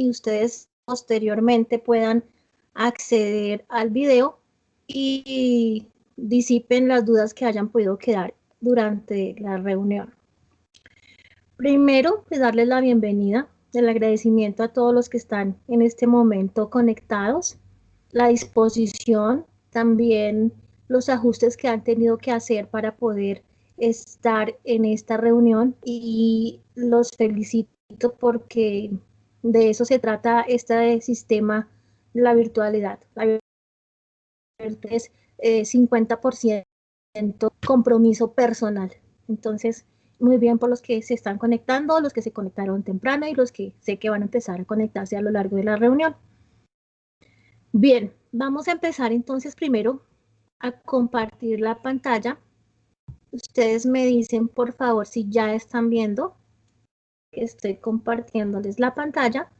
y ustedes posteriormente puedan acceder al video y disipen las dudas que hayan podido quedar durante la reunión. Primero, pues darles la bienvenida, el agradecimiento a todos los que están en este momento conectados, la disposición, también los ajustes que han tenido que hacer para poder estar en esta reunión, y los felicito porque de eso se trata este sistema, la virtualidad. La virtualidad es 50% compromiso personal. Entonces, muy bien por los que se están conectando, los que se conectaron temprano y los que sé que van a empezar a conectarse a lo largo de la reunión. Bien, vamos a empezar entonces primero a compartir la pantalla. Ustedes me dicen, por favor, si ya están viendo que estoy compartiéndoles la pantalla.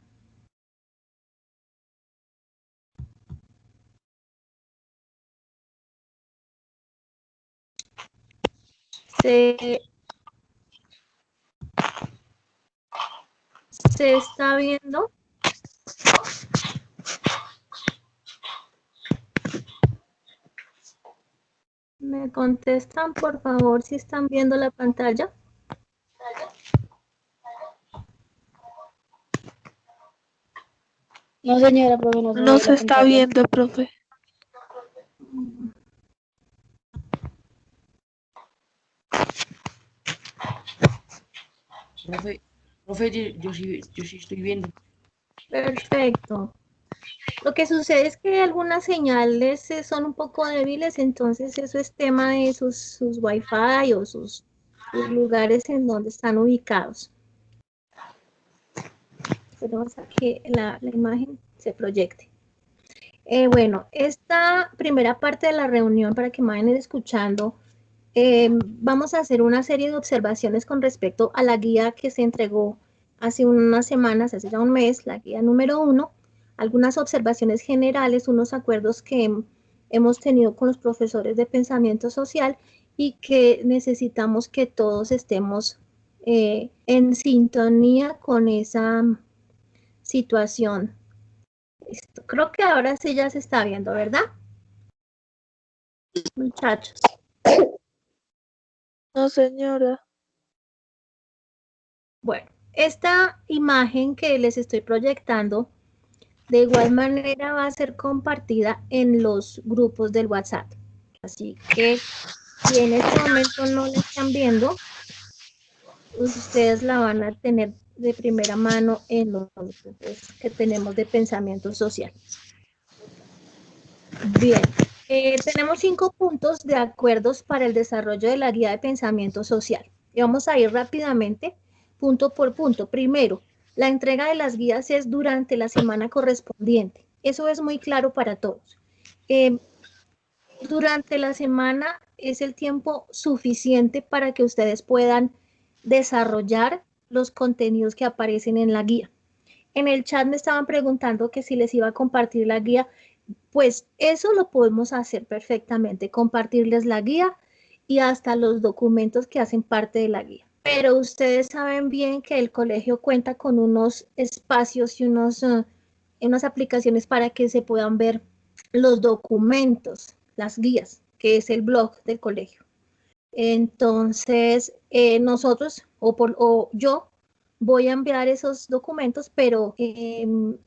¿Se está viendo? ¿Me contestan, por favor, si están viendo la pantalla? No, señora, profe, no se No ve se la está pantalla. viendo, profe. Profe, yo sí estoy viendo. Perfecto. Lo que sucede es que algunas señales son un poco débiles, entonces eso es tema de sus Wi-Fi o sus lugares en donde están ubicados. Esperemos a que la imagen se proyecte. Bueno, esta primera parte de la reunión, para que me vayan escuchando, vamos a hacer una serie de observaciones con respecto a la guía que se entregó hace unas semanas, hace ya un mes, la guía número 1, algunas observaciones generales, unos acuerdos que hemos tenido con los profesores de pensamiento social y que necesitamos que todos estemos en sintonía con esa situación. Listo. Creo que ahora sí ya se está viendo, ¿verdad? Muchachos. No, señora. Bueno, esta imagen que les estoy proyectando, de igual manera va a ser compartida en los grupos del WhatsApp. Así que si en este momento no la están viendo, ustedes la van a tener de primera mano en los grupos que tenemos de pensamiento social. Bien, tenemos 5 puntos de acuerdos para el desarrollo de la guía de pensamiento social. Y vamos a ir rápidamente, punto por punto. Primero, la entrega de las guías es durante la semana correspondiente. Eso es muy claro para todos. Durante la semana es el tiempo suficiente para que ustedes puedan desarrollar los contenidos que aparecen en la guía. En el chat me estaban preguntando que si les iba a compartir la guía. Pues eso lo podemos hacer perfectamente, compartirles la guía y hasta los documentos que hacen parte de la guía. Pero ustedes saben bien que el colegio cuenta con unos espacios y unas aplicaciones para que se puedan ver los documentos, las guías, que es el blog del colegio. Entonces, nosotros o yo voy a enviar esos documentos, pero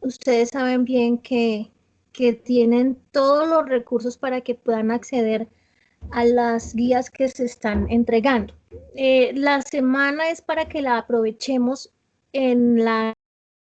ustedes saben bien que tienen todos los recursos para que puedan acceder a las guías que se están entregando. La semana es para que la aprovechemos en la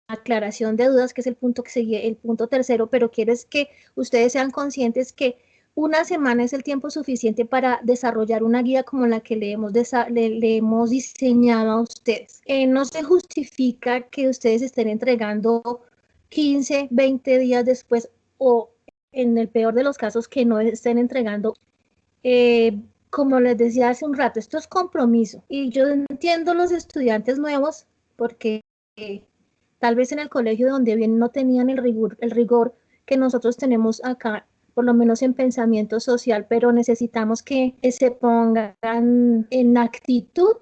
aclaración de dudas, que es el punto que sigue, el punto tercero, pero quiero es que ustedes sean conscientes que una semana es el tiempo suficiente para desarrollar una guía como la que le hemos diseñado a ustedes. No se justifica que ustedes estén entregando 15, 20 días después o en el peor de los casos que no estén entregando. Como les decía hace un rato, esto es compromiso y yo entiendo los estudiantes nuevos porque tal vez en el colegio donde vienen no tenían el rigor que nosotros tenemos acá, por lo menos en pensamiento social, pero necesitamos que se pongan en actitud,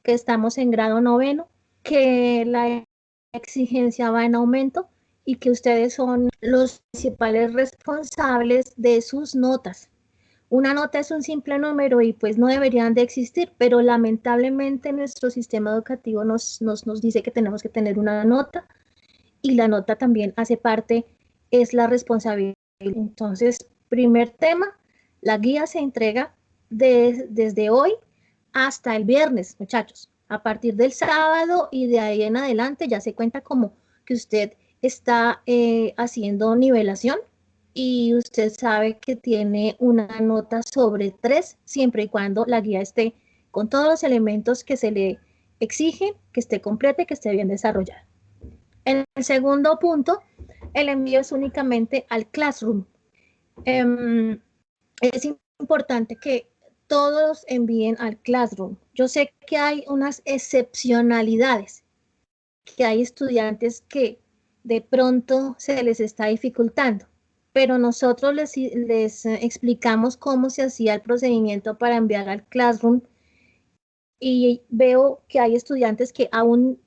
que estamos en grado 9º, que la exigencia va en aumento y que ustedes son los principales responsables de sus notas. Una nota es un simple número y pues no deberían de existir, pero lamentablemente nuestro sistema educativo nos dice que tenemos que tener una nota y la nota también hace parte, es la responsabilidad. Entonces, primer tema, la guía se entrega desde hoy hasta el viernes, muchachos. A partir del sábado y de ahí en adelante ya se cuenta como que usted está haciendo nivelación y usted sabe que tiene una nota sobre 3 siempre y cuando la guía esté con todos los elementos que se le exigen, que esté completa y que esté bien desarrollada. En el segundo punto, el envío es únicamente al Classroom. Es importante que todos envíen al Classroom. Yo sé que hay unas excepcionalidades, que hay estudiantes que de pronto se les está dificultando, pero nosotros les explicamos cómo se hacía el procedimiento para enviar al Classroom y veo que hay estudiantes que aún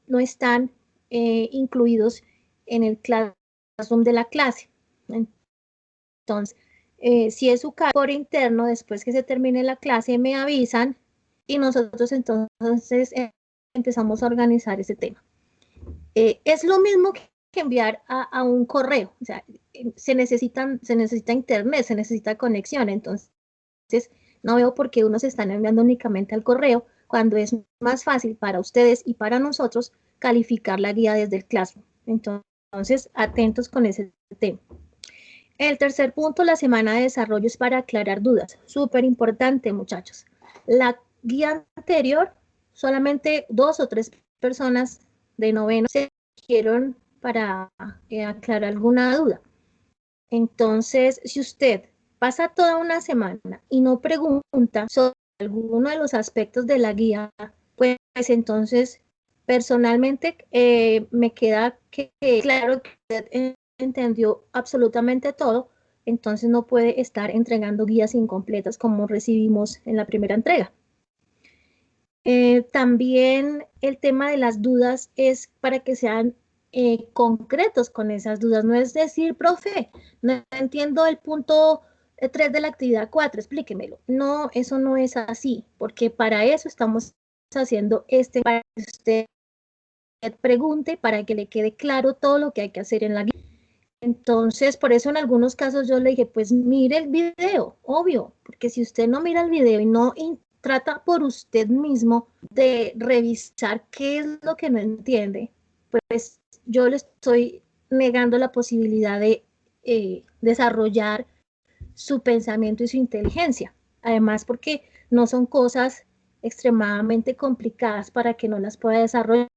no están incluidos en el Classroom de la clase. Entonces, si es su caso por interno, después que se termine la clase me avisan y nosotros entonces empezamos a organizar ese tema. Es lo mismo que enviar a un correo, o sea, se necesita internet, se necesita conexión, entonces no veo por qué unos están enviando únicamente al correo cuando es más fácil para ustedes y para nosotros calificar la guía desde el Classroom. Entonces, atentos con ese tema. El tercer punto, la semana de desarrollo es para aclarar dudas. Súper importante, muchachos. La guía anterior, solamente 2 o 3 personas de noveno se eligieron para aclarar alguna duda. Entonces, si usted pasa toda una semana y no pregunta sobre alguno de los aspectos de la guía, pues entonces, personalmente, me queda claro que usted entendió absolutamente todo, entonces no puede estar entregando guías incompletas como recibimos en la primera entrega. También el tema de las dudas es para que sean concretos con esas dudas. No es decir, profe, no entiendo el punto 3 de la actividad 4, explíquemelo. No, eso no es así, porque para eso estamos haciendo para que usted pregunte, para que le quede claro todo lo que hay que hacer en la guía. Entonces, por eso en algunos casos yo le dije, pues mire el video, obvio, porque si usted no mira el video y no trata por usted mismo de revisar qué es lo que no entiende, pues yo le estoy negando la posibilidad de desarrollar su pensamiento y su inteligencia. Además, porque no son cosas extremadamente complicadas para que no las pueda desarrollar.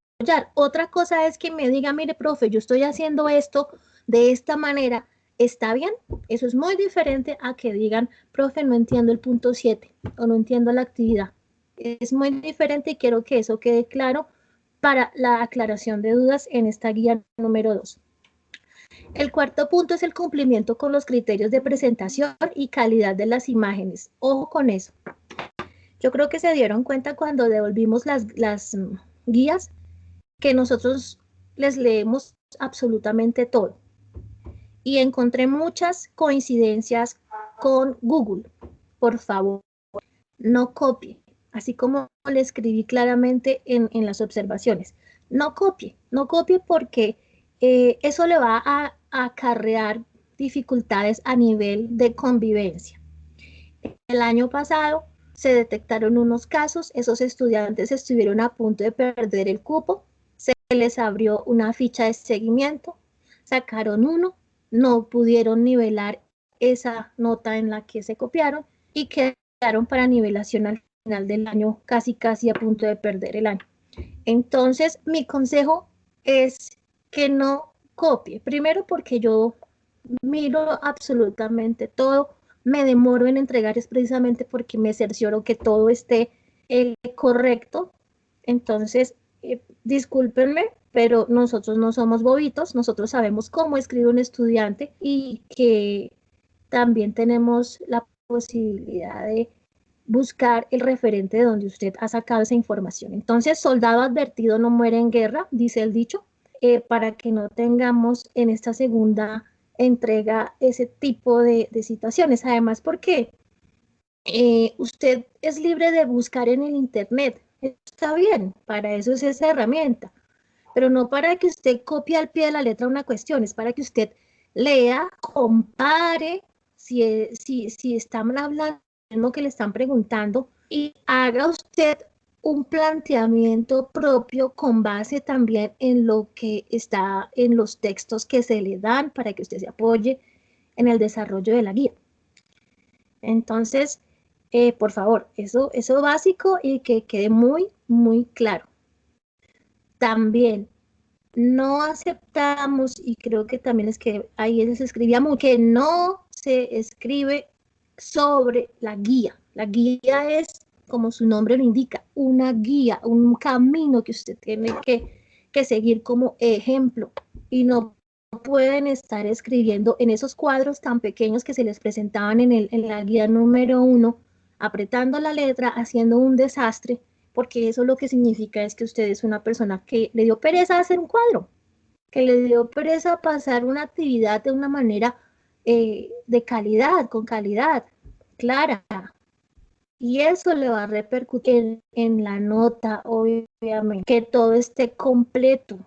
Otra cosa es que me diga, mire, profe, yo estoy haciendo esto de esta manera, ¿está bien? Eso es muy diferente a que digan, profe, no entiendo el punto 7 o no entiendo la actividad. Es muy diferente y quiero que eso quede claro para la aclaración de dudas en esta guía número 2. El cuarto punto es el cumplimiento con los criterios de presentación y calidad de las imágenes. Ojo con eso. Yo creo que se dieron cuenta cuando devolvimos las guías que nosotros les leemos absolutamente todo. Y encontré muchas coincidencias con Google. Por favor, no copie, así como le escribí claramente en las observaciones. No copie porque eso le va a acarrear dificultades a nivel de convivencia. El año pasado se detectaron unos casos, esos estudiantes estuvieron a punto de perder el cupo, se les abrió una ficha de seguimiento, sacaron 1, no pudieron nivelar esa nota en la que se copiaron y quedaron para nivelación al final del año casi a punto de perder el año. Entonces, mi consejo es que no copie. Primero porque yo miro absolutamente todo, me demoro en entregar es precisamente porque me cercioro que todo esté correcto. Entonces, discúlpenme, pero nosotros no somos bobitos, nosotros sabemos cómo escribe un estudiante y que también tenemos la posibilidad de buscar el referente de donde usted ha sacado esa información. Entonces, soldado advertido no muere en guerra, dice el dicho, para que no tengamos en esta segunda entrega ese tipo de situaciones. Además, porque usted es libre de buscar en el internet, está bien, para eso es esa herramienta, pero no para que usted copie al pie de la letra una cuestión, es para que usted lea, compare, si están hablando de lo que le están preguntando y haga usted un planteamiento propio con base también en lo que está en los textos que se le dan para que usted se apoye en el desarrollo de la guía. Entonces, por favor, eso básico y que quede muy, muy claro. También no aceptamos, y creo que también es que ahí se escribía mucho, que no se escribe sobre la guía. La guía es, como su nombre lo indica, una guía, un camino que usted tiene que seguir como ejemplo, y no pueden estar escribiendo en esos cuadros tan pequeños que se les presentaban en la guía número 1, apretando la letra, haciendo un desastre, porque eso lo que significa es que usted es una persona que le dio pereza hacer un cuadro, que le dio pereza pasar una actividad de una manera de calidad, con calidad, clara. Y eso le va a repercutir en la nota, obviamente, que todo esté completo.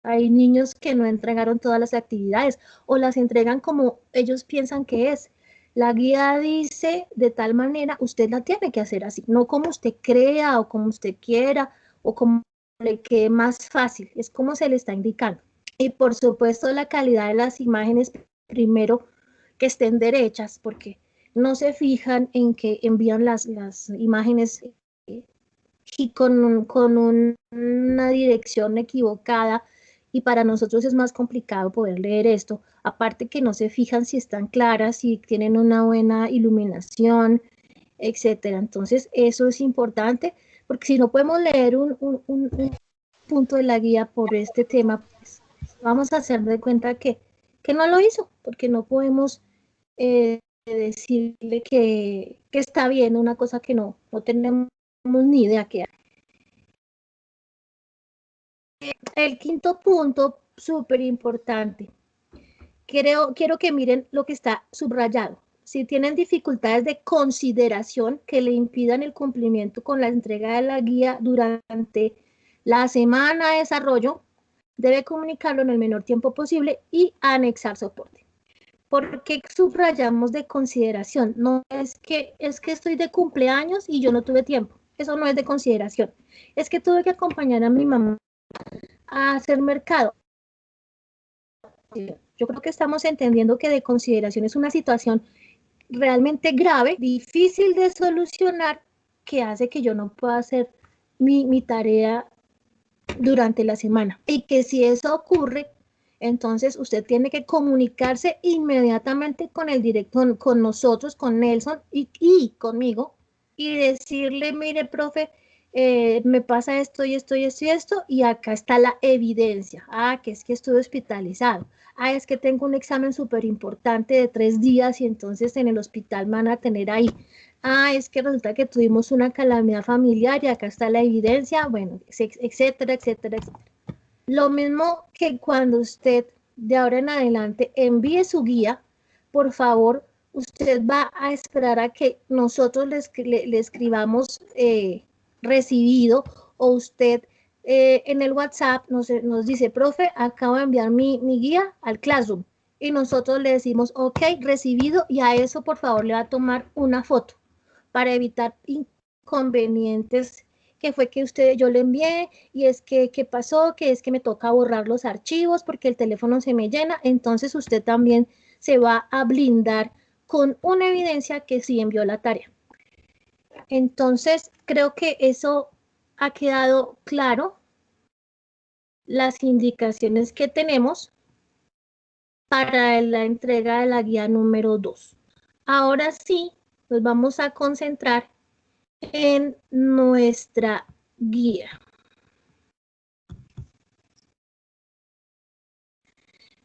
Hay niños que no entregaron todas las actividades o las entregan como ellos piensan que es. La guía dice de tal manera, usted la tiene que hacer así, no como usted crea o como usted quiera o como le quede más fácil, es como se le está indicando. Y por supuesto la calidad de las imágenes, primero que estén derechas, porque no se fijan en que envían las imágenes y con una dirección equivocada, y para nosotros es más complicado poder leer esto, aparte que no se fijan si están claras, si tienen una buena iluminación, etcétera. Entonces eso es importante, porque si no podemos leer un punto de la guía por este tema, pues vamos a hacer de cuenta que no lo hizo, porque no podemos decirle que está bien una cosa que no tenemos ni idea que hay. El quinto punto, súper importante. Quiero que miren lo que está subrayado. Si tienen dificultades de consideración que le impidan el cumplimiento con la entrega de la guía durante la semana de desarrollo, debe comunicarlo en el menor tiempo posible y anexar soporte. ¿Por qué subrayamos de consideración? No es que estoy de cumpleaños y yo no tuve tiempo. Eso no es de consideración. Es que tuve que acompañar a mi mamá a hacer mercado. Yo creo que estamos entendiendo que de consideración es una situación realmente grave, difícil de solucionar, que hace que yo no pueda hacer mi tarea durante la semana. Y que si eso ocurre, entonces usted tiene que comunicarse inmediatamente con el director, con nosotros, con Nelson y conmigo, y decirle, mire, profe, me pasa esto y esto y esto y esto, y acá está la evidencia. Que es que estuve hospitalizado. Es que tengo un examen súper importante de 3 días y entonces en el hospital me van a tener ahí. Es que resulta que tuvimos una calamidad familiar y acá está la evidencia, bueno, etcétera, etcétera, etcétera. Lo mismo que cuando usted de ahora en adelante envíe su guía, por favor, usted va a esperar a que nosotros le escribamos recibido, o usted en el WhatsApp nos dice, profe, acabo de enviar mi guía al Classroom, y nosotros le decimos, ok, recibido, y a eso por favor le va a tomar una foto para evitar inconvenientes, que fue que yo le envié y es que ¿qué pasó? Que es que me toca borrar los archivos porque el teléfono se me llena. Entonces usted también se va a blindar con una evidencia que sí envió la tarea. Entonces creo que eso ha quedado claro, las indicaciones que tenemos para la entrega de la guía número 2. Ahora sí, nos vamos a concentrar en nuestra guía.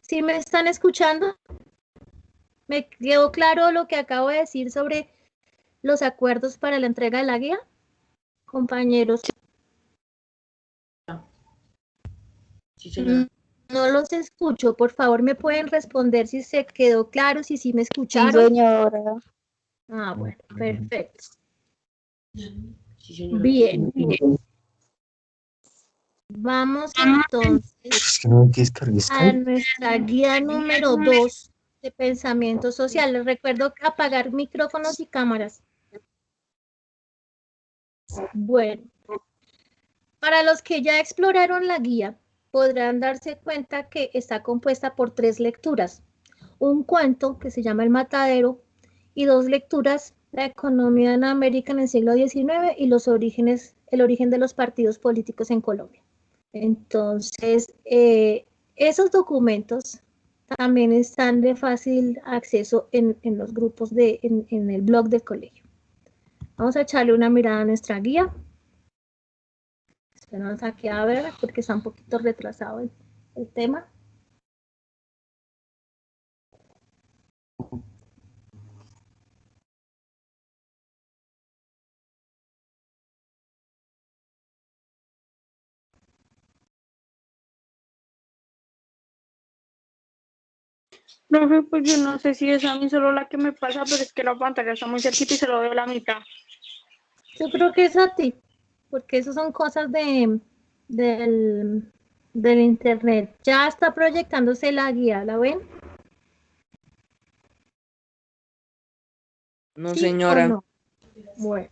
¿Sí me están escuchando? ¿Me quedó claro lo que acabo de decir sobre los acuerdos para la entrega de la guía, compañeros? Sí, señora. No los escucho, por favor, ¿me pueden responder si se quedó claro, si sí me Sí, escucharon? señora. Ah, bueno, perfecto. Sí, señora. Bien, vamos entonces a nuestra guía número 2 de pensamiento social. Les recuerdo apagar micrófonos y cámaras. Bueno, para los que ya exploraron la guía, podrán darse cuenta que está compuesta por 3 lecturas. Un cuento que se llama El Matadero y 2 lecturas, La economía en América en el siglo XIX y los orígenes, el origen de los partidos políticos en Colombia. Entonces, esos documentos también están de fácil acceso en los grupos, en el blog del colegio. Vamos a echarle una mirada a nuestra guía. Esperamos aquí a ver porque está un poquito retrasado el tema. Profe, pues yo no sé si es a mí solo la que me pasa, pero es que la pantalla está muy cerquita y se lo veo la mitad. Yo creo que es a ti, porque eso son cosas del internet. Ya está proyectándose la guía, ¿la ven? No, ¿Sí señora. o no? Bueno,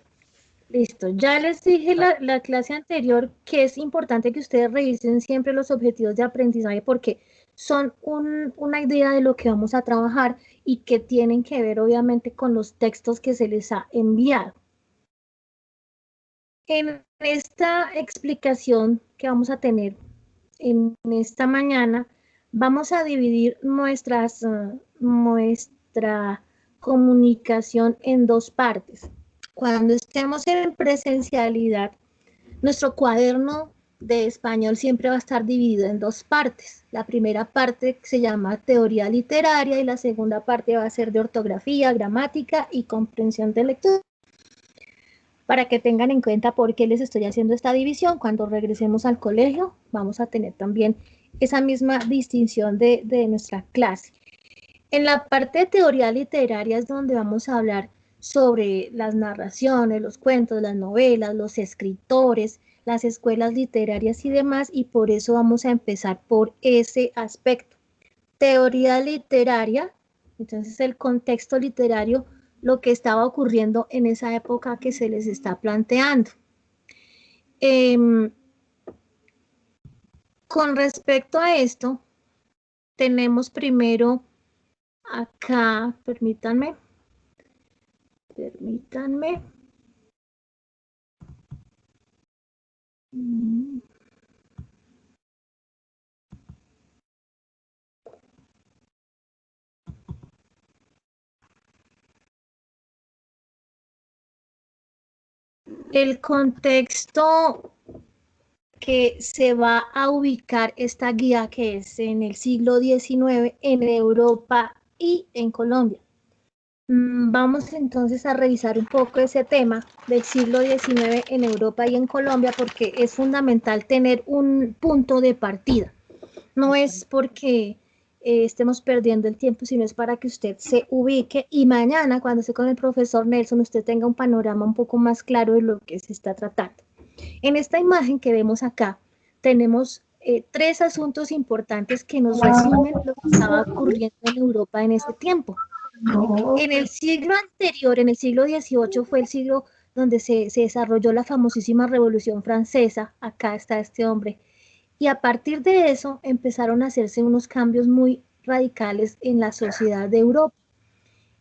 listo. Ya les dije la clase anterior que es importante que ustedes revisen siempre los objetivos de aprendizaje porque son una idea de lo que vamos a trabajar y que tienen que ver obviamente con los textos que se les ha enviado. En esta explicación que vamos a tener en esta mañana, vamos a dividir nuestra comunicación en 2 partes. Cuando estemos en presencialidad, nuestro cuaderno de español siempre va a estar dividido en 2 partes. La primera parte se llama teoría literaria y la segunda parte va a ser de ortografía, gramática y comprensión de lectura. Para que tengan en cuenta por qué les estoy haciendo esta división, cuando regresemos al colegio vamos a tener también esa misma distinción de nuestra clase. En la parte de teoría literaria es donde vamos a hablar sobre las narraciones, los cuentos, las novelas, los escritores, las escuelas literarias y demás, y por eso vamos a empezar por ese aspecto. Teoría literaria, entonces el contexto literario, lo que estaba ocurriendo en esa época que se les está planteando. Con respecto a esto, tenemos primero acá, permítanme. El contexto que se va a ubicar esta guía que es en el siglo XIX en Europa y en Colombia. Vamos entonces a revisar un poco ese tema del siglo XIX en Europa y en Colombia porque es fundamental tener un punto de partida. No es porque estemos perdiendo el tiempo, sino es para que usted se ubique y mañana cuando esté con el profesor Nelson usted tenga un panorama un poco más claro de lo que se está tratando. En esta imagen que vemos acá tenemos 3 asuntos importantes que nos resumen lo que estaba ocurriendo en Europa en ese tiempo. En el siglo anterior, en el siglo XVIII, fue el siglo donde se desarrolló la famosísima Revolución Francesa. Acá está este hombre. Y a partir de eso empezaron a hacerse unos cambios muy radicales en la sociedad de Europa.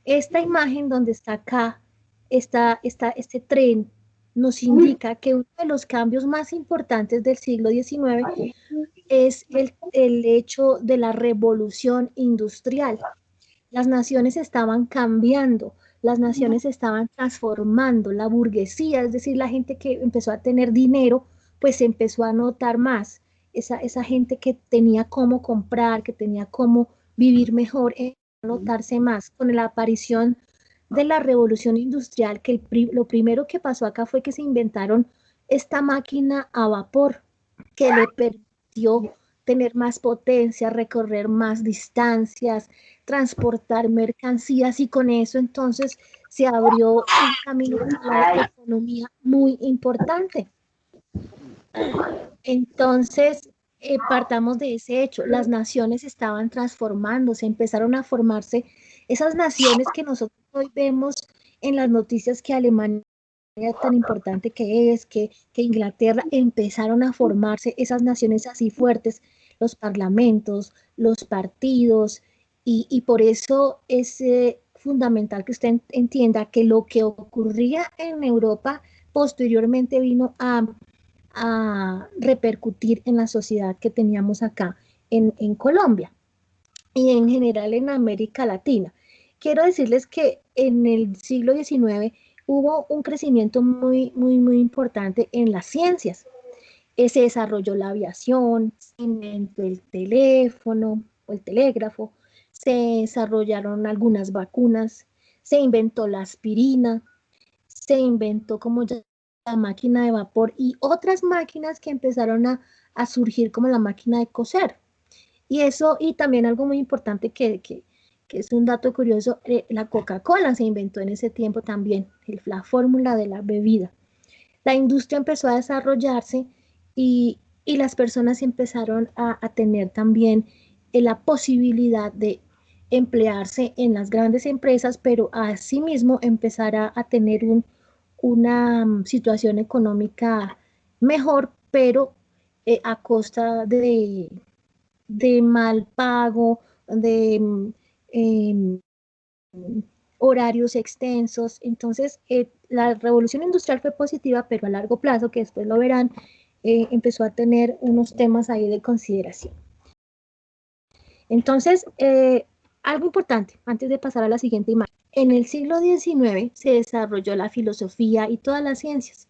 Esta imagen donde está acá, este tren, nos indica que uno de los cambios más importantes del siglo XIX es el hecho de la revolución industrial. Las naciones estaban cambiando, las naciones estaban transformando, la burguesía, es decir, la gente que empezó a tener dinero, pues se empezó a notar más. Esa gente que tenía cómo comprar, que tenía cómo vivir mejor, a notarse más con la aparición de la revolución industrial, que lo primero que pasó acá fue que se inventaron esta máquina a vapor que le permitió tener más potencia, recorrer más distancias, transportar mercancías y con eso entonces se abrió un camino para la economía muy importante. Entonces, partamos de ese hecho, las naciones estaban transformándose, empezaron a formarse esas naciones que nosotros hoy vemos en las noticias que Alemania tan importante que es, que Inglaterra, empezaron a formarse esas naciones así fuertes, los parlamentos, los partidos, y por eso es fundamental que usted entienda que lo que ocurría en Europa posteriormente vino a repercutir en la sociedad que teníamos acá en Colombia y en general en América Latina. Quiero decirles que en el siglo XIX hubo un crecimiento muy importante en las ciencias. Se desarrolló la aviación, se inventó el teléfono o el telégrafo, se desarrollaron algunas vacunas, se inventó la aspirina, se inventó como ya la máquina de vapor y otras máquinas que empezaron a surgir como la máquina de coser. Y eso, y también algo muy importante que es un dato curioso, la Coca-Cola se inventó en ese tiempo también, la fórmula de la bebida. La industria empezó a desarrollarse y las personas empezaron a tener también la posibilidad de emplearse en las grandes empresas, pero asimismo empezar a tener una situación económica mejor, pero a costa de mal pago, de horarios extensos. Entonces, la revolución industrial fue positiva, pero a largo plazo, que después lo verán, empezó a tener unos temas ahí de consideración. Entonces, algo importante, antes de pasar a la siguiente imagen. En el siglo XIX se desarrolló la filosofía y todas las ciencias.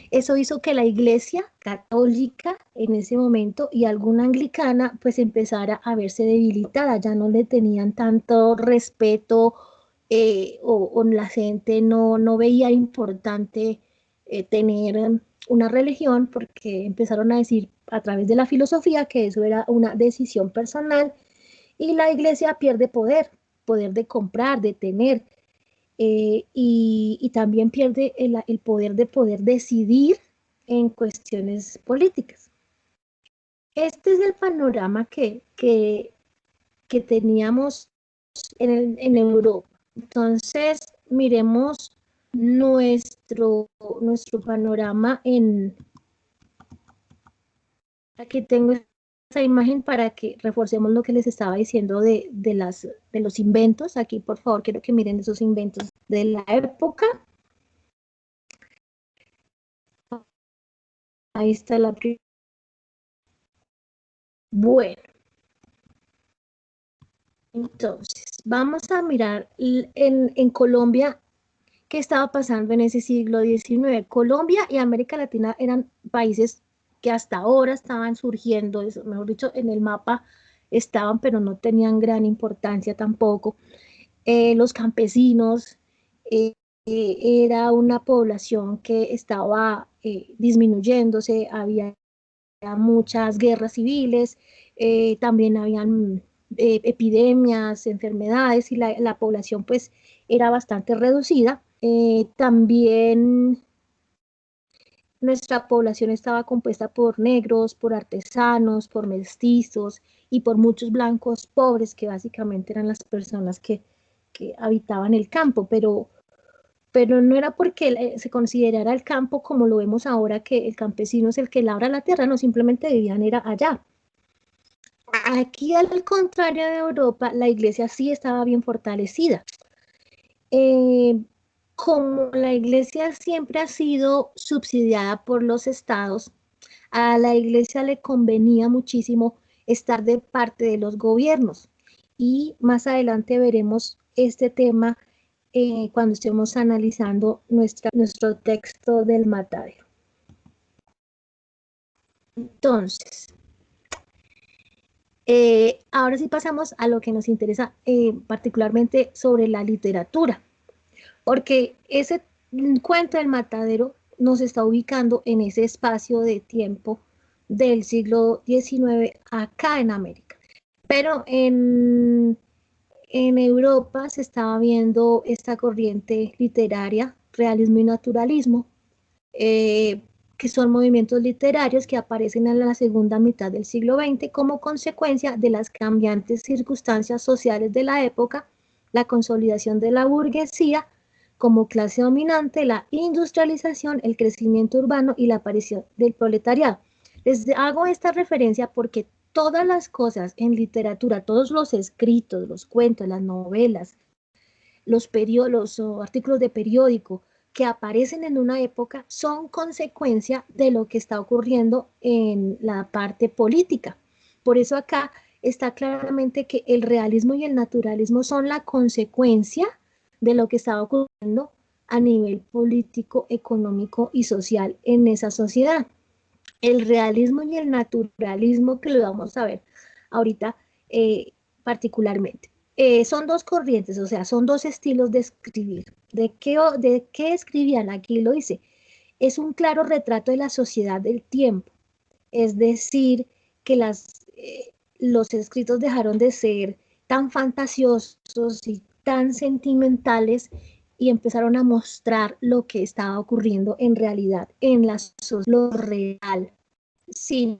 Eso hizo que la iglesia católica en ese momento y alguna anglicana pues empezara a verse debilitada, ya no le tenían tanto respeto o la gente no veía importante tener una religión porque empezaron a decir a través de la filosofía que eso era una decisión personal y la iglesia pierde poder de comprar, de tener, y también pierde el poder de poder decidir en cuestiones políticas. Este es el panorama que teníamos en Europa. Entonces, miremos nuestro panorama aquí tengo esa imagen para que reforcemos lo que les estaba diciendo de los inventos. Aquí, por favor, quiero que miren esos inventos de la época. Ahí está la primera. Bueno. Entonces, vamos a mirar en Colombia qué estaba pasando en ese siglo XIX. Colombia y América Latina eran países que hasta ahora estaban surgiendo, mejor dicho, en el mapa estaban, pero no tenían gran importancia tampoco. Los campesinos, era una población que estaba disminuyéndose, había muchas guerras civiles, también habían epidemias, enfermedades y la población pues era bastante reducida. También nuestra población estaba compuesta por negros, por artesanos, por mestizos y por muchos blancos pobres, que básicamente eran las personas que habitaban el campo, pero no era porque se considerara el campo como lo vemos ahora, que el campesino es el que labra la tierra, no, simplemente vivían era allá. Aquí, al contrario de Europa, la iglesia sí estaba bien fortalecida. Como la iglesia siempre ha sido subsidiada por los estados, a la iglesia le convenía muchísimo estar de parte de los gobiernos. Y más adelante veremos este tema cuando estemos analizando nuestro texto del Matadero. Entonces, ahora sí pasamos a lo que nos interesa particularmente sobre la literatura, porque ese cuento del Matadero nos está ubicando en ese espacio de tiempo del siglo XIX acá en América. Pero en Europa se estaba viendo esta corriente literaria, realismo y naturalismo, que son movimientos literarios que aparecen en la segunda mitad del siglo XX como consecuencia de las cambiantes circunstancias sociales de la época, la consolidación de la burguesía como clase dominante, la industrialización, el crecimiento urbano y la aparición del proletariado. Les hago esta referencia porque todas las cosas en literatura, todos los escritos, los cuentos, las novelas, los artículos de periódico que aparecen en una época son consecuencia de lo que está ocurriendo en la parte política. Por eso acá está claramente que el realismo y el naturalismo son la consecuencia de lo que está ocurriendo a nivel político, económico y social en esa sociedad. El realismo y el naturalismo, que lo vamos a ver ahorita particularmente. Son dos corrientes, o sea, son dos estilos de escribir. ¿De qué escribían? Aquí lo dice. Es un claro retrato de la sociedad del tiempo. Es decir, que los escritos dejaron de ser tan fantasiosos y tan sentimentales y empezaron a mostrar lo que estaba ocurriendo en realidad, en la sociedad, lo real, sin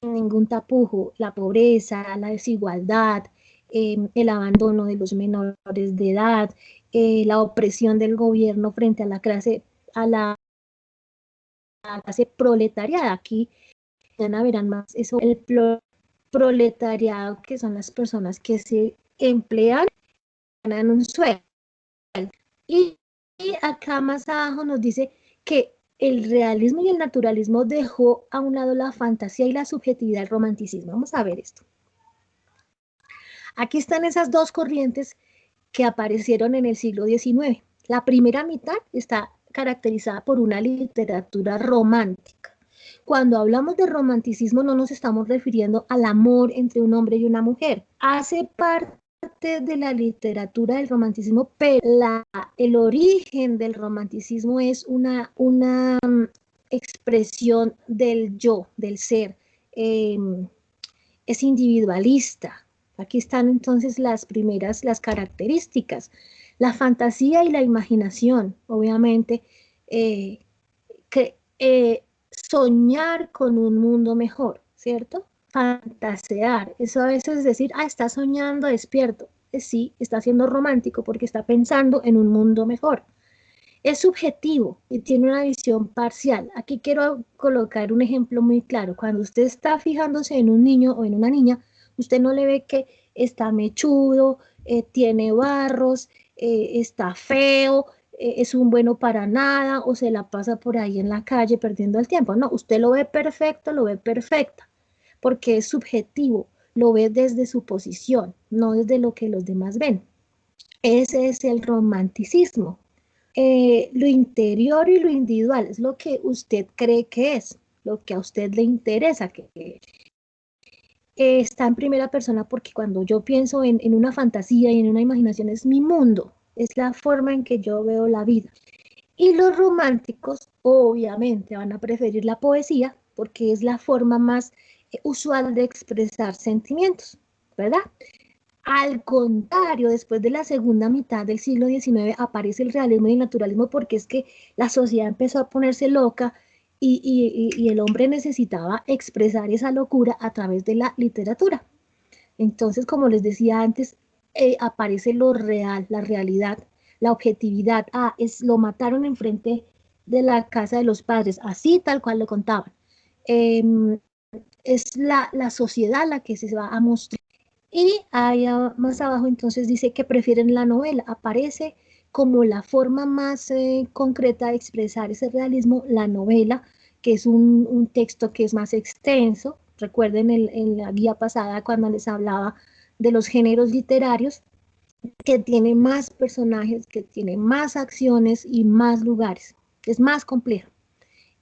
ningún tapujo, la pobreza, la desigualdad, el abandono de los menores de edad, la opresión del gobierno frente a la clase proletariada. Aquí ya verán más eso, el proletariado, que son las personas que se emplean, ganan un sueldo. Y acá más abajo nos dice que el realismo y el naturalismo dejó a un lado la fantasía y la subjetividad del romanticismo. Vamos a ver esto. Aquí están esas dos corrientes que aparecieron en el siglo XIX. La primera mitad está caracterizada por una literatura romántica. Cuando hablamos de romanticismo no nos estamos refiriendo al amor entre un hombre y una mujer. Hace parte de la literatura del romanticismo, pero el origen del romanticismo es una expresión del yo, del ser. Es individualista. Aquí están entonces las características. La fantasía y la imaginación, obviamente, soñar con un mundo mejor, ¿cierto? Fantasear, eso a veces es decir, está soñando despierto. Sí, está siendo romántico porque está pensando en un mundo mejor. Es subjetivo y tiene una visión parcial. Aquí quiero colocar un ejemplo muy claro. Cuando usted está fijándose en un niño o en una niña, usted no le ve que está mechudo, tiene barros, está feo, es un bueno para nada o se la pasa por ahí en la calle perdiendo el tiempo. No, usted lo ve perfecto, lo ve perfecta, porque es subjetivo, lo ve desde su posición, no desde lo que los demás ven. Ese es el romanticismo. Lo interior y lo individual es lo que usted cree que es, lo que a usted le interesa que está en primera persona, porque cuando yo pienso en una fantasía y en una imaginación es mi mundo, es la forma en que yo veo la vida. Y los románticos obviamente van a preferir la poesía porque es la forma más usual de expresar sentimientos, ¿verdad? Al contrario, después de la segunda mitad del siglo XIX aparece el realismo y el naturalismo porque es que la sociedad empezó a ponerse loca y el hombre necesitaba expresar esa locura a través de la literatura. Entonces, como les decía antes, aparece lo real, la realidad, la objetividad. Lo mataron enfrente de la casa de los padres, así tal cual lo contaban. Es la sociedad la que se va a mostrar. Y allá más abajo entonces dice que prefieren la novela. Aparece como la forma más concreta de expresar ese realismo, la novela, que es un texto que es más extenso. Recuerden en la guía pasada cuando les hablaba de los géneros literarios, que tiene más personajes, que tiene más acciones y más lugares. Es más compleja.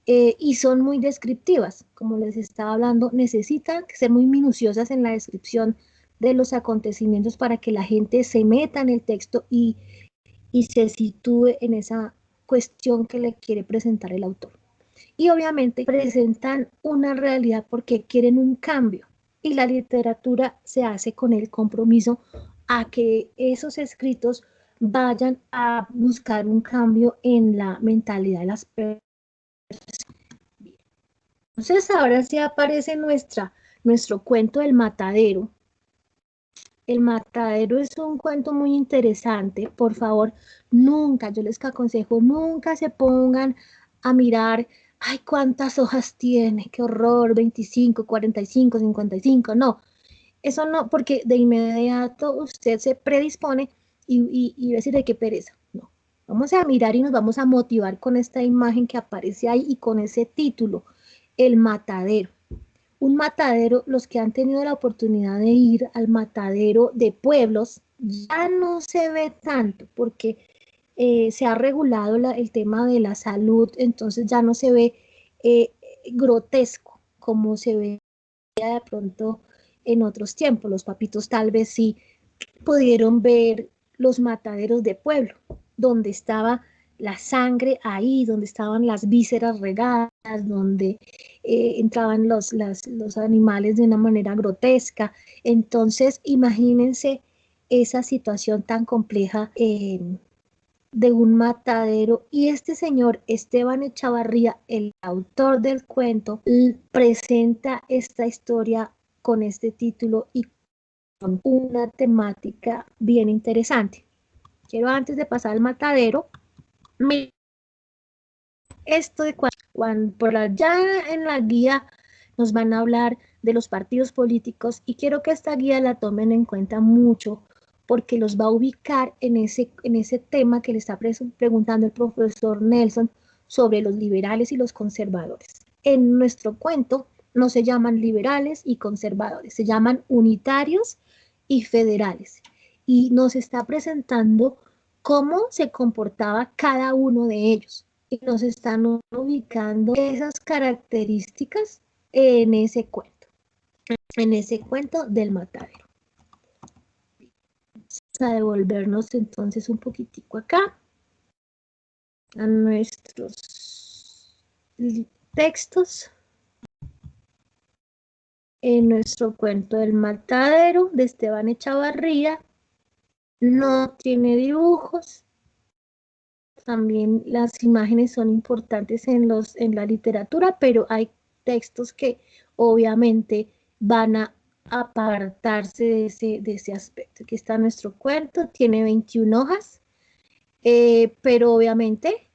Y son muy descriptivas, como les estaba hablando, necesitan ser muy minuciosas en la descripción de los acontecimientos para que la gente se meta en el texto y se sitúe en esa cuestión que le quiere presentar el autor. Y obviamente presentan una realidad porque quieren un cambio. Y la literatura se hace con el compromiso a que esos escritos vayan a buscar un cambio en la mentalidad de las personas. Entonces ahora sí aparece nuestro cuento del matadero. El matadero es un cuento muy interesante. Por favor, nunca, yo les aconsejo, nunca se pongan a mirar, ay, cuántas hojas tiene, qué horror, 25, 45, 55. No, eso no, porque de inmediato usted se predispone y va a decir, de qué pereza. No, vamos a mirar y nos vamos a motivar con esta imagen que aparece ahí y con ese título, El Matadero. Un matadero, los que han tenido la oportunidad de ir al matadero de pueblos, ya no se ve tanto porque se ha regulado el tema de la salud, entonces ya no se ve eh, grotesco como se veía de pronto en otros tiempos. Los papitos tal vez sí pudieron ver los mataderos de pueblo, donde estaba la sangre ahí, donde estaban las vísceras regadas, donde entraban los animales de una manera grotesca. Entonces, imagínense esa situación tan compleja de un matadero. Y este señor, Esteban Echavarría, el autor del cuento, presenta esta historia con este título y con una temática bien interesante. Quiero antes de pasar al matadero, esto de cuando por allá en la guía nos van a hablar de los partidos políticos y quiero que esta guía la tomen en cuenta mucho porque los va a ubicar en ese tema que le está preguntando el profesor Nelson sobre los liberales y los conservadores. En nuestro cuento no se llaman liberales y conservadores, se llaman unitarios y federales. Y nos está presentando cómo se comportaba cada uno de ellos. Y nos están ubicando esas características en ese cuento del matadero. Vamos a devolvernos entonces un poquitico acá a nuestros textos. En nuestro cuento del matadero de Esteban Echavarría no tiene dibujos. También las imágenes son importantes en la literatura, pero hay textos que obviamente van a apartarse de ese aspecto. Aquí está nuestro cuento, tiene 21 hojas, pero obviamente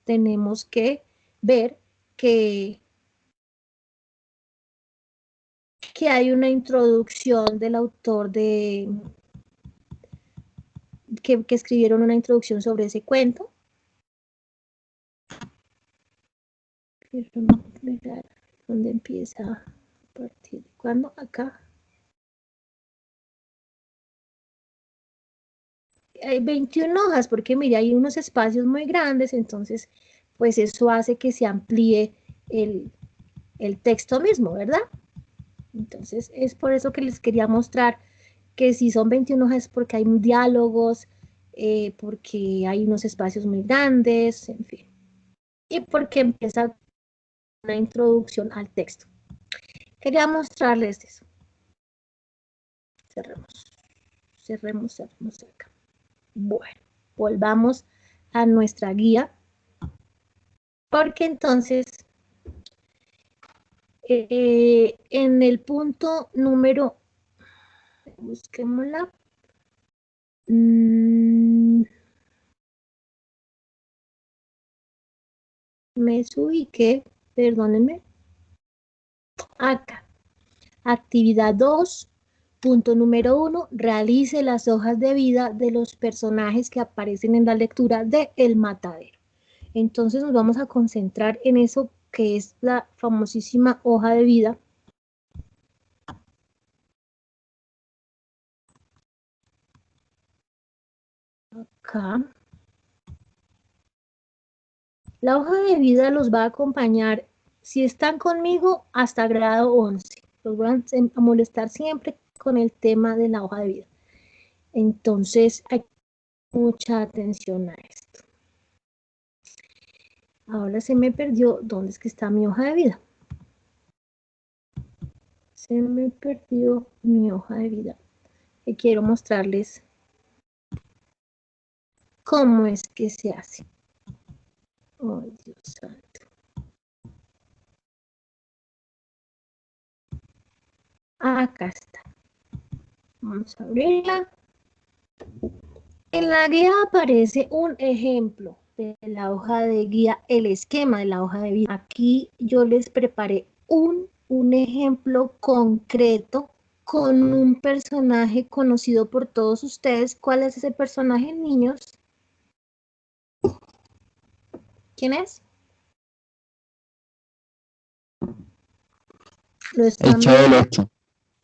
tenemos que ver que hay una introducción del autor que escribieron una introducción sobre ese cuento. Quiero mirar dónde empieza, a partir de cuándo, acá. Hay 21 hojas, porque mire, hay unos espacios muy grandes, entonces, pues eso hace que se amplíe el texto mismo, ¿verdad? Entonces, es por eso que les quería mostrar que si son 21 hojas es porque hay diálogos, porque hay unos espacios muy grandes, en fin. Y porque empieza una introducción al texto. Quería mostrarles eso. Cerremos acá. Bueno, volvamos a nuestra guía, porque entonces en el punto número, busquémosla, me ubiqué, perdónenme, acá, actividad 2, punto número 1, realice las hojas de vida de los personajes que aparecen en la lectura de El Matadero. Entonces nos vamos a concentrar en eso que es la famosísima hoja de vida. Acá. La hoja de vida los va a acompañar, si están conmigo, hasta grado 11. Los voy a molestar siempre con el tema de la hoja de vida. Entonces hay mucha atención a esto. Ahora se me perdió. ¿Dónde es que está mi hoja de vida? Se me perdió mi hoja de vida. Y quiero mostrarles cómo es que se hace. Ay, Dios santo. Acá está. Vamos a abrirla. En la guía aparece un ejemplo de la hoja de guía, el esquema de la hoja de vida. Aquí yo les preparé un ejemplo concreto con un personaje conocido por todos ustedes. ¿Cuál es ese personaje, niños? ¿Quién es? El Chavo del 8.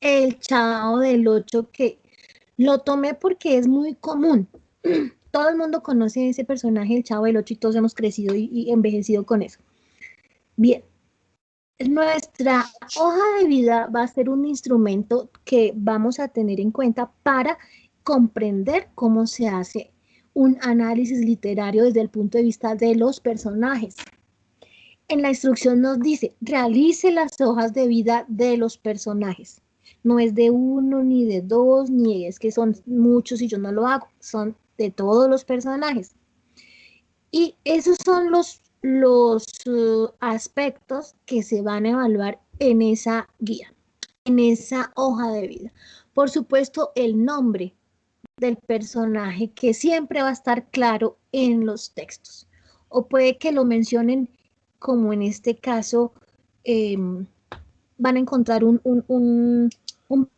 El Chavo del 8, que lo tomé porque es muy común. Todo el mundo conoce ese personaje, el Chavo del 8, y todos hemos crecido y envejecido con eso. Bien, nuestra hoja de vida va a ser un instrumento que vamos a tener en cuenta para comprender cómo se hace un análisis literario desde el punto de vista de los personajes. En la instrucción nos dice, realice las hojas de vida de los personajes. No es de uno, ni de dos, ni es que son muchos y yo no lo hago, son de todos los personajes. Y esos son los aspectos que se van a evaluar en esa guía, en esa hoja de vida. Por supuesto, el nombre del personaje, que siempre va a estar claro en los textos. O puede que lo mencionen, como en este caso, van a encontrar un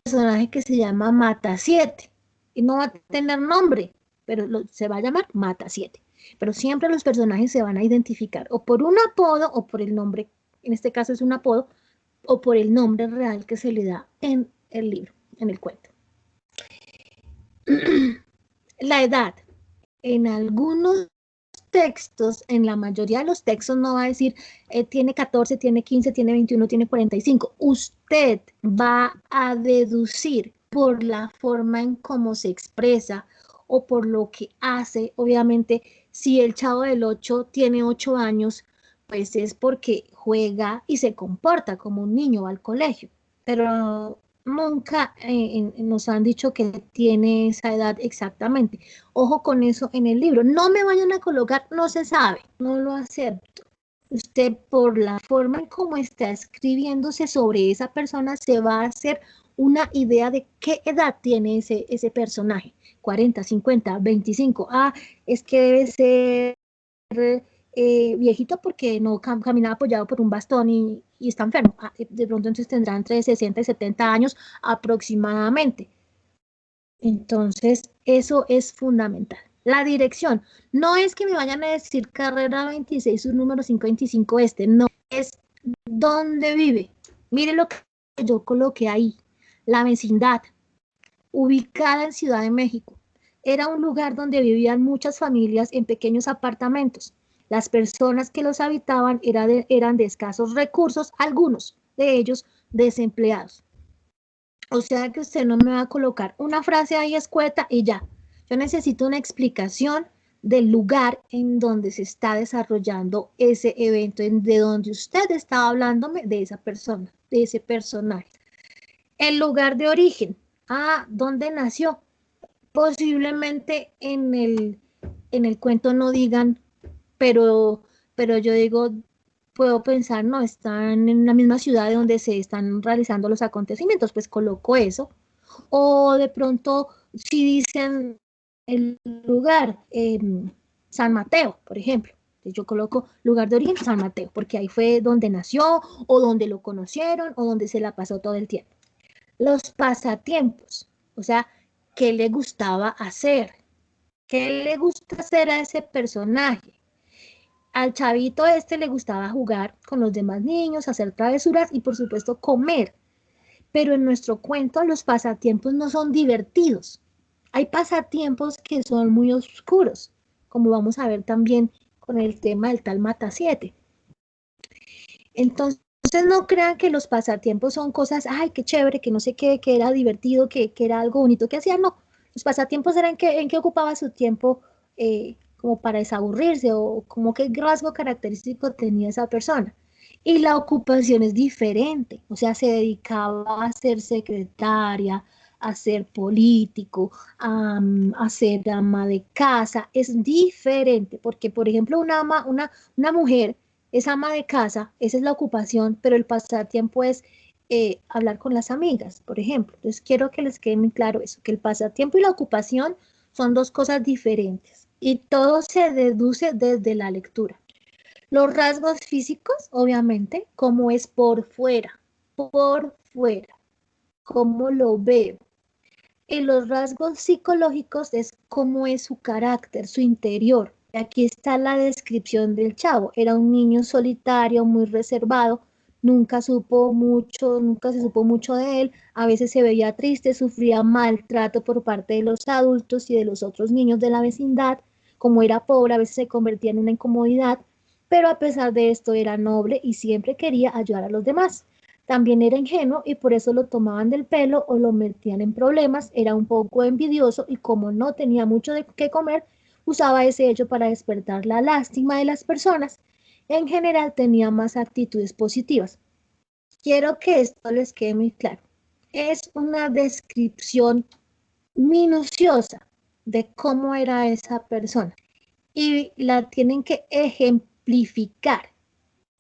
personaje que se llama Mata 7 y no va a tener nombre, pero se va a llamar Mata 7. Pero siempre los personajes se van a identificar o por un apodo o por el nombre, en este caso es un apodo, o por el nombre real que se le da en el libro, en el cuento. La edad. En algunos textos, en la mayoría de los textos no va a decir tiene 14, tiene 15, tiene 21, tiene 45. Usted va a deducir por la forma en cómo se expresa o por lo que hace. Obviamente, si el Chavo del 8 tiene 8 años, pues es porque juega y se comporta como un niño, va al colegio. Pero nunca nos han dicho que tiene esa edad exactamente. Ojo con eso en el libro. No me vayan a colocar, no se sabe, no lo acepto. Usted, por la forma en cómo está escribiéndose sobre esa persona, se va a hacer una idea de qué edad tiene ese personaje. 40, 50, 25. Ah, es que debe ser viejito porque no caminaba apoyado por un bastón y está enfermo. Ah, de pronto entonces tendrá entre 60 y 70 años aproximadamente. Entonces, eso es fundamental. La dirección. No es que me vayan a decir carrera 26, su número 525 no, es dónde vive. Mire lo que yo coloqué ahí. La vecindad, ubicada en Ciudad de México. Era un lugar donde vivían muchas familias en pequeños apartamentos. Las personas que los habitaban eran de escasos recursos, algunos de ellos desempleados. O sea que usted no me va a colocar una frase ahí escueta y ya. Yo necesito una explicación del lugar en donde se está desarrollando ese evento, de donde usted estaba hablándome de esa persona, de ese personaje. El lugar de origen. Ah, ¿dónde nació? Posiblemente en el cuento no digan, pero yo digo, puedo pensar, no, están en la misma ciudad de donde se están realizando los acontecimientos, pues coloco eso. O de pronto, si dicen el lugar, San Mateo, por ejemplo, yo coloco lugar de origen San Mateo, porque ahí fue donde nació, o donde lo conocieron, o donde se la pasó todo el tiempo. Los pasatiempos, o sea, ¿qué le gustaba hacer? ¿Qué le gusta hacer a ese personaje? Al chavito le gustaba jugar con los demás niños, hacer travesuras y por supuesto comer. Pero en nuestro cuento los pasatiempos no son divertidos. Hay pasatiempos que son muy oscuros, como vamos a ver también con el tema del tal Mata 7. Entonces no crean que los pasatiempos son cosas, ay, qué chévere, que no sé qué, que era divertido, que era algo bonito que hacía. No, los pasatiempos eran en que ocupaba su tiempo como para desaburrirse, o como qué rasgo característico tenía esa persona. Y la ocupación es diferente, o sea, se dedicaba a ser secretaria, a ser político, a ser ama de casa, es diferente, porque por ejemplo una mujer es ama de casa, esa es la ocupación, pero el pasatiempo es hablar con las amigas, por ejemplo. Entonces quiero que les quede muy claro eso, que el pasatiempo y la ocupación son dos cosas diferentes y todo se deduce desde la lectura. Los rasgos físicos, obviamente, como es por fuera, cómo lo veo. Y los rasgos psicológicos es cómo es su carácter, su interior. Aquí está la descripción del chavo. Era un niño solitario, muy reservado, nunca se supo mucho de él. A veces se veía triste, sufría maltrato por parte de los adultos y de los otros niños de la vecindad. Como era pobre, a veces se convertía en una incomodidad, pero a pesar de esto era noble y siempre quería ayudar a los demás. También era ingenuo y por eso lo tomaban del pelo o lo metían en problemas. Era un poco envidioso y como no tenía mucho de qué comer, usaba ese hecho para despertar la lástima de las personas. En general tenía más actitudes positivas. Quiero que esto les quede muy claro. Es una descripción minuciosa de cómo era esa persona y la tienen que ejemplificar.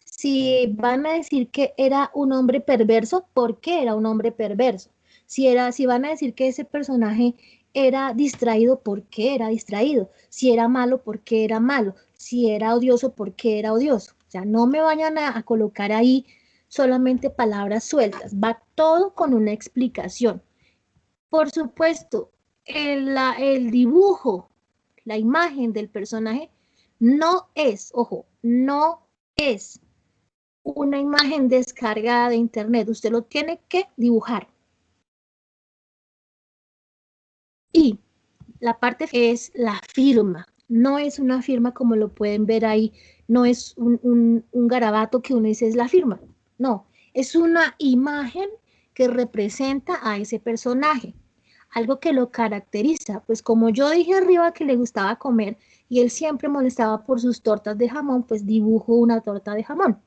Si van a decir que era un hombre perverso, ¿por qué era un hombre perverso? Si van a decir que ese personaje era distraído, ¿por qué era distraído? Si era malo, ¿por qué era malo? Si era odioso, ¿por qué era odioso? O sea, no me vayan a colocar ahí solamente palabras sueltas, va todo con una explicación. Por supuesto, el dibujo, la imagen del personaje no es, ojo, no es una imagen descargada de internet, usted lo tiene que dibujar. Y la parte es la firma, no es una firma como lo pueden ver ahí, no es un garabato que uno dice es la firma, no, es una imagen que representa a ese personaje, algo que lo caracteriza, pues como yo dije arriba que le gustaba comer y él siempre molestaba por sus tortas de jamón, pues dibujo una torta de jamón.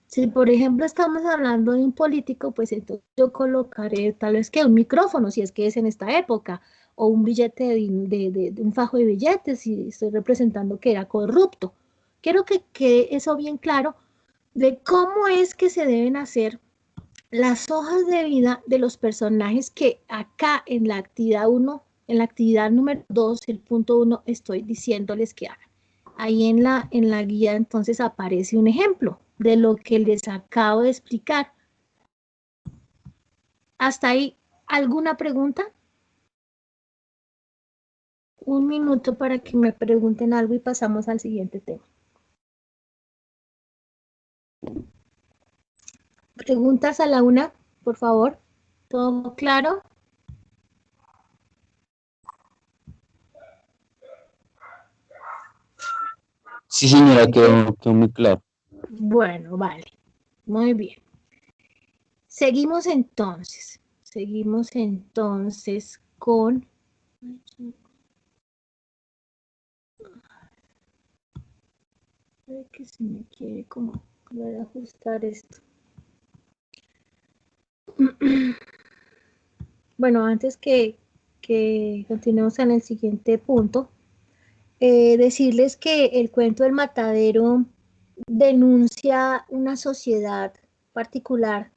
Si por ejemplo estamos hablando de un político, pues entonces yo colocaré tal vez que un micrófono, si es que es en esta época, o un billete de un fajo de billetes, si estoy representando que era corrupto. Quiero que quede eso bien claro de cómo es que se deben hacer las hojas de vida de los personajes que acá en la actividad 1, en la actividad número 2, el punto 1, estoy diciéndoles que hagan. Ahí en la guía entonces aparece un ejemplo de lo que les acabo de explicar. ¿Hasta ahí alguna pregunta? Un minuto para que me pregunten algo y pasamos al siguiente tema. Preguntas a la una, por favor. ¿Todo claro? Sí, señora, quedó muy claro. Bueno, vale. Muy bien. Seguimos entonces con... que se me quiere como volver a ajustar esto. Bueno, antes que continuemos en el siguiente punto, decirles que el cuento del matadero denuncia una sociedad particular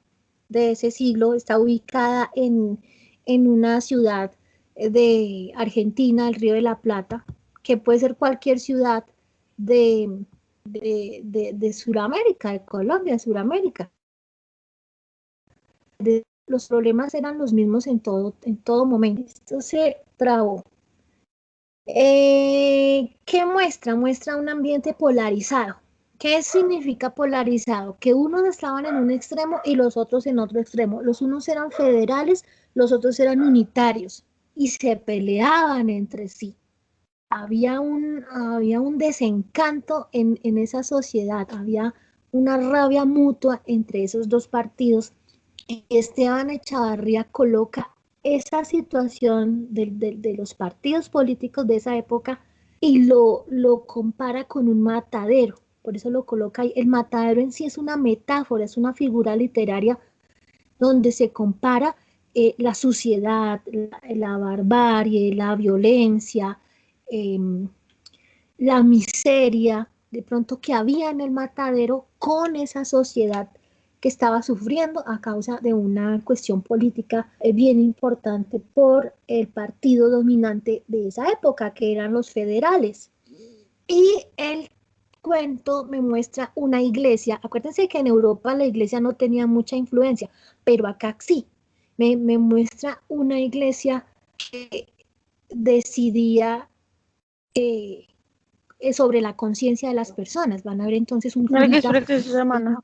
de ese siglo, está ubicada en una ciudad de Argentina, el Río de la Plata, que puede ser cualquier ciudad de Sudamérica, de Colombia, Sudamérica. Los problemas eran los mismos en todo momento. Esto se trabó. ¿Qué muestra? Muestra un ambiente polarizado. ¿Qué significa polarizado? Que unos estaban en un extremo y los otros en otro extremo. Los unos eran federales, los otros eran unitarios y se peleaban entre sí. Había un desencanto en esa sociedad, había una rabia mutua entre esos dos partidos. Esteban Echavarría coloca esa situación de los partidos políticos de esa época y lo compara con un matadero. Por eso lo coloca ahí. El matadero en sí es una metáfora, es una figura literaria donde se compara la suciedad, la barbarie, la violencia, eh, la miseria, de pronto que había en el matadero con esa sociedad que estaba sufriendo a causa de una cuestión política bien importante por el partido dominante de esa época, que eran los federales. Y el cuento me muestra una iglesia. Acuérdense que en Europa la iglesia no tenía mucha influencia, pero acá sí. Me muestra una iglesia que decidía sobre la conciencia de las personas. Van a ver entonces un Dígale que curita espere que se semana.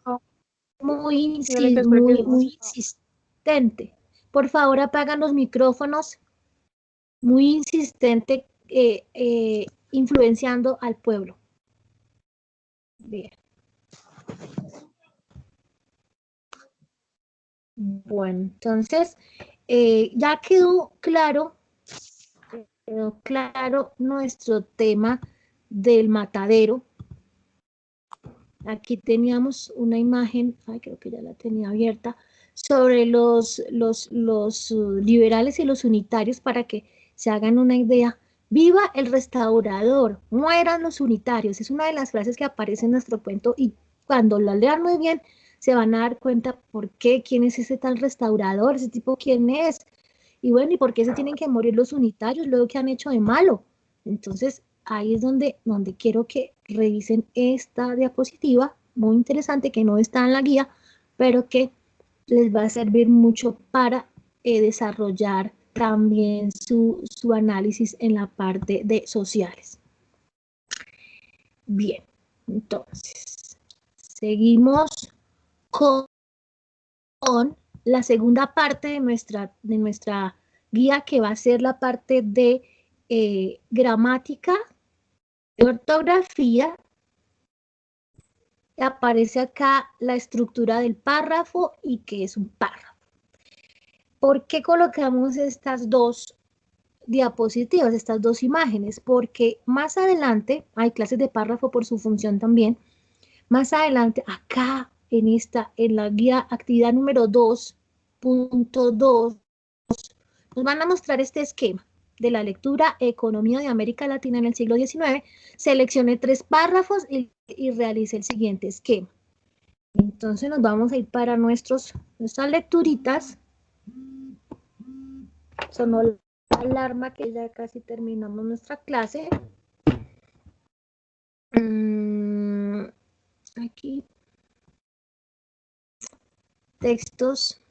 Dígale que espere que muy insistente. Por favor, apagan los micrófonos. Muy insistente, influenciando al pueblo. Bien. Bueno, entonces, ya quedó claro nuestro tema del matadero. Aquí teníamos una imagen, ay, creo que ya la tenía abierta, sobre los liberales y los unitarios para que se hagan una idea. ¡Viva el restaurador! ¡Mueran los unitarios! Es una de las frases que aparece en nuestro cuento y cuando la lean muy bien se van a dar cuenta por qué, quién es ese tal restaurador, ese tipo quién es. Y bueno, ¿y por qué se tienen que morir los unitarios luego que han hecho de malo? Entonces, ahí es donde quiero que revisen esta diapositiva, muy interesante, que no está en la guía, pero que les va a servir mucho para desarrollar también su análisis en la parte de sociales. Bien, entonces, seguimos con la segunda parte de nuestra guía, que va a ser la parte de gramática, de ortografía. Aparece acá la estructura del párrafo y qué es un párrafo. ¿Por qué colocamos estas dos diapositivas, estas dos imágenes? Porque más adelante, hay clases de párrafo por su función también, más adelante acá en la guía actividad número 2.2, nos van a mostrar este esquema de la lectura Economía de América Latina en el siglo XIX. Seleccione 3 párrafos y realice el siguiente esquema. Entonces nos vamos a ir para nuestras lecturitas. Sonó la alarma que ya casi terminamos nuestra clase. Aquí. Textos.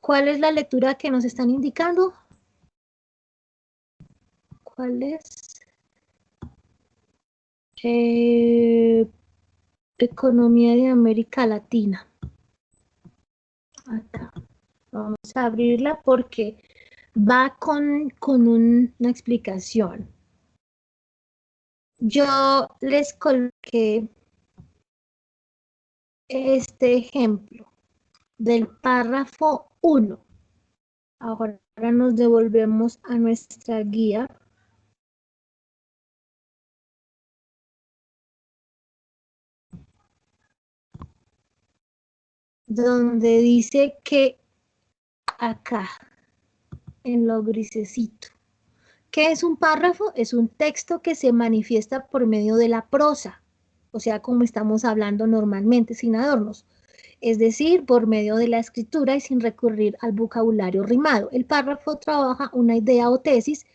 ¿Cuál es la lectura que nos están indicando? ¿Cuál es? Economía de América Latina. Acá. Vamos a abrirla porque va con una explicación. Yo les coloqué este ejemplo del párrafo 1. Ahora nos devolvemos a nuestra guía. Donde dice que acá, en lo grisecito. ¿Qué es un párrafo? Es un texto que se manifiesta por medio de la prosa, o sea, como estamos hablando normalmente, sin adornos. Es decir, por medio de la escritura y sin recurrir al vocabulario rimado. El párrafo trabaja una idea o tesis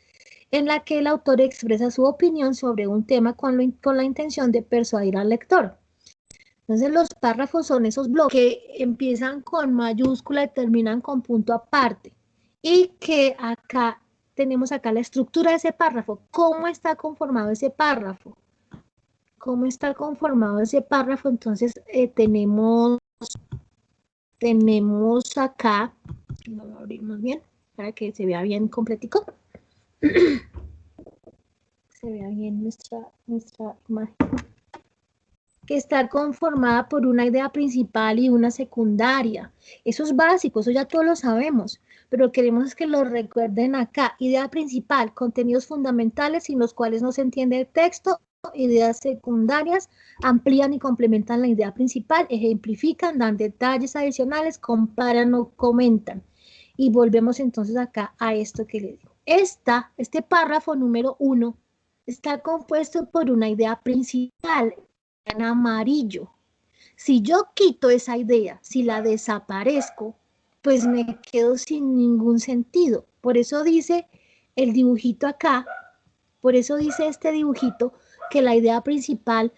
en la que el autor expresa su opinión sobre un tema con la intención de persuadir al lector. Entonces los párrafos son esos bloques que empiezan con mayúscula y terminan con punto aparte. Y que acá tenemos acá la estructura de ese párrafo. ¿Cómo está conformado ese párrafo? ¿Cómo está conformado ese párrafo? Entonces tenemos acá, lo abrimos bien para que se vea bien completico. Se vea bien nuestra imagen. Que está conformada por una idea principal y una secundaria. Eso es básico, eso ya todos lo sabemos. pero queremos que lo recuerden acá. Idea principal, contenidos fundamentales sin los cuales no se entiende el texto. Ideas secundarias, amplían y complementan la idea principal, ejemplifican, dan detalles adicionales, comparan o comentan. Y volvemos entonces acá a esto que le digo. Este párrafo número 1 está compuesto por una idea principal en amarillo. Si yo quito esa idea, si la desaparezco, pues me quedo sin ningún sentido. Por eso dice el dibujito acá, por eso dice este dibujito, que la idea principal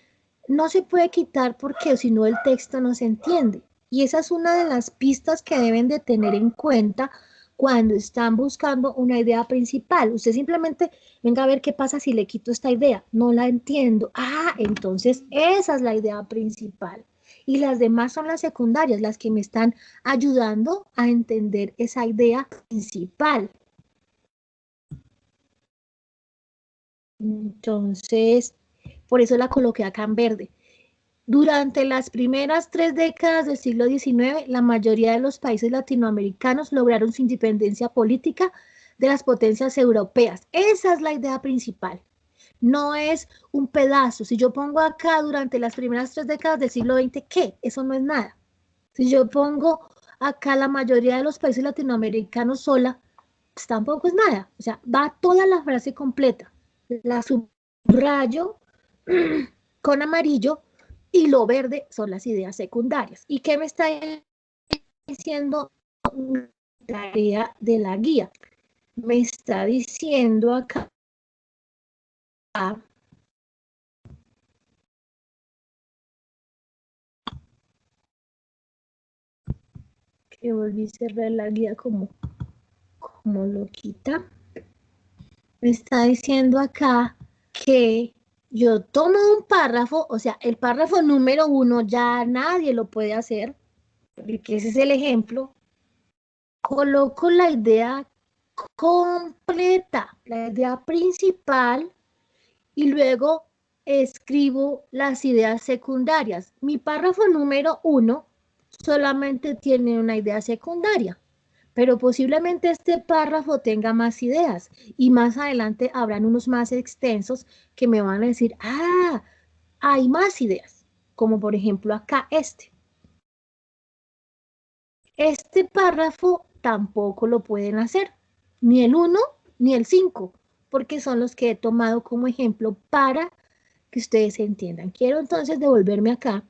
no se puede quitar porque si no el texto no se entiende. Y esa es una de las pistas que deben de tener en cuenta cuando están buscando una idea principal. Usted simplemente venga a ver qué pasa si le quito esta idea. No la entiendo. Ah, entonces esa es la idea principal. Y las demás son las secundarias, las que me están ayudando a entender esa idea principal. Entonces, por eso la coloqué acá en verde. Durante las primeras 3 décadas del siglo XIX, la mayoría de los países latinoamericanos lograron su independencia política de las potencias europeas. Esa es la idea principal. No es un pedazo. Si yo pongo acá durante las primeras 3 décadas del siglo XX, ¿qué? Eso no es nada. Si yo pongo acá la mayoría de los países latinoamericanos sola, pues tampoco es nada. O sea, va toda la frase completa. La subrayo con amarillo y lo verde son las ideas secundarias. ¿Y qué me está diciendo la tarea de la guía? Me está diciendo acá que volví a cerrar la guía como loquita. Me está diciendo acá que yo tomo un párrafo, o sea, el párrafo número 1 ya nadie lo puede hacer, porque ese es el ejemplo. Coloco la idea completa, la idea principal, y luego escribo las ideas secundarias. Mi párrafo número 1 solamente tiene una idea secundaria, pero posiblemente este párrafo tenga más ideas y más adelante habrán unos más extensos que me van a decir, ah, hay más ideas, como por ejemplo acá este. Este párrafo tampoco lo pueden hacer, ni el 1 ni el 5, porque son los que he tomado como ejemplo para que ustedes entiendan. Quiero entonces devolverme acá.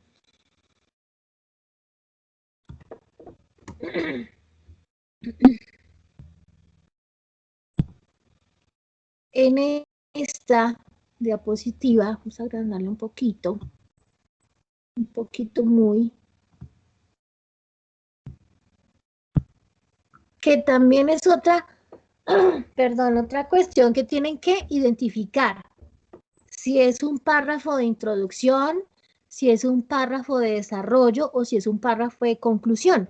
En esta diapositiva, vamos a agrandarle un poquito muy, que también es otra, perdón, otra cuestión que tienen que identificar. Si es un párrafo de introducción, si es un párrafo de desarrollo o si es un párrafo de conclusión.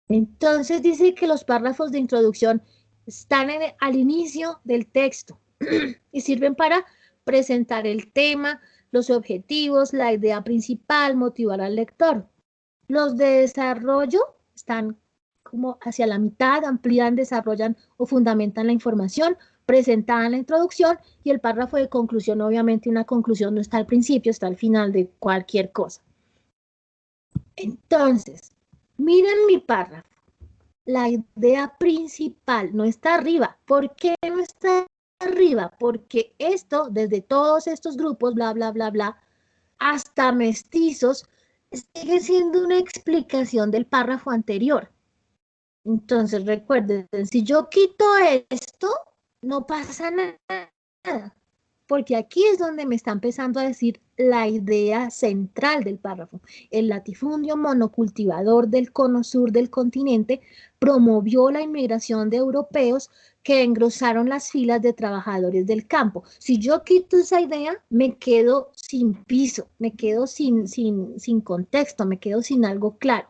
Entonces dice que los párrafos de introducción están al inicio del texto y sirven para presentar el tema, los objetivos, la idea principal, motivar al lector. Los de desarrollo están como hacia la mitad, amplían, desarrollan o fundamentan la información presentada en la introducción, y el párrafo de conclusión, obviamente una conclusión no está al principio, está al final de cualquier cosa. Entonces, miren mi párrafo. La idea principal no está arriba. ¿Por qué no está arriba? Porque esto, desde todos estos grupos, bla, bla, bla, bla, hasta mestizos, sigue siendo una explicación del párrafo anterior. Entonces, recuerden, si yo quito esto, no pasa nada, porque aquí es donde me está empezando a decir la idea central del párrafo. El latifundio monocultivador del cono sur del continente promovió la inmigración de europeos que engrosaron las filas de trabajadores del campo. Si yo quito esa idea, me quedo sin piso, me quedo sin contexto, me quedo sin algo claro.